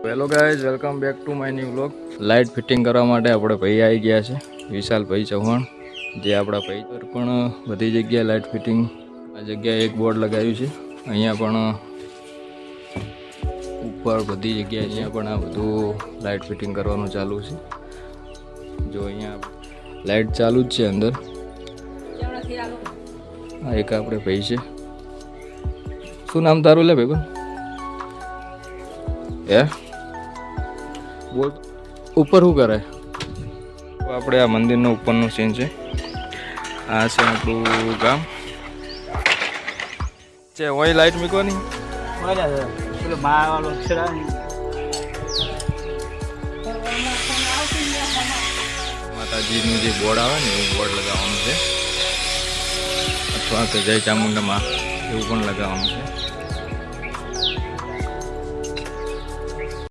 Hello guys, welcome back to my new vlog. Light fitting કરવા માટે આપણે ભાઈ આવી ગયા છે, વિશાલભાઈ ચૌહાણ, જે આપણા ભાઈ પર પણ બધી જગ્યાએ લાઇટ ફિટિંગ. આ જગ્યાએ એક બોર્ડ લગાવ્યું છે, અહીંયા પણ ઉપર બધી જગ્યાએ અહીંયા પણ આ બધું લાઇટ ફિટિંગ કરવાનું ચાલુ છે. જો અહીંયા લાઇટ ચાલુ જ છે અંદર. આ એક આપણે ભાઈ છે. શું નામ તારું લે ભાઈ? હે બોલ, ઉપર શું કરે? આપણે આ મંદિરનો ઉપરનો સીન છે. આ છે આપણું ગામ છે. વહી લાઈટ મૂકવાની માતાજીનું જે બોર્ડ આવે ને એવું બોર્ડ લગાવવાનું છે, અથવા તો જય ચામુંડામાં એવું પણ લગાવવાનું છે.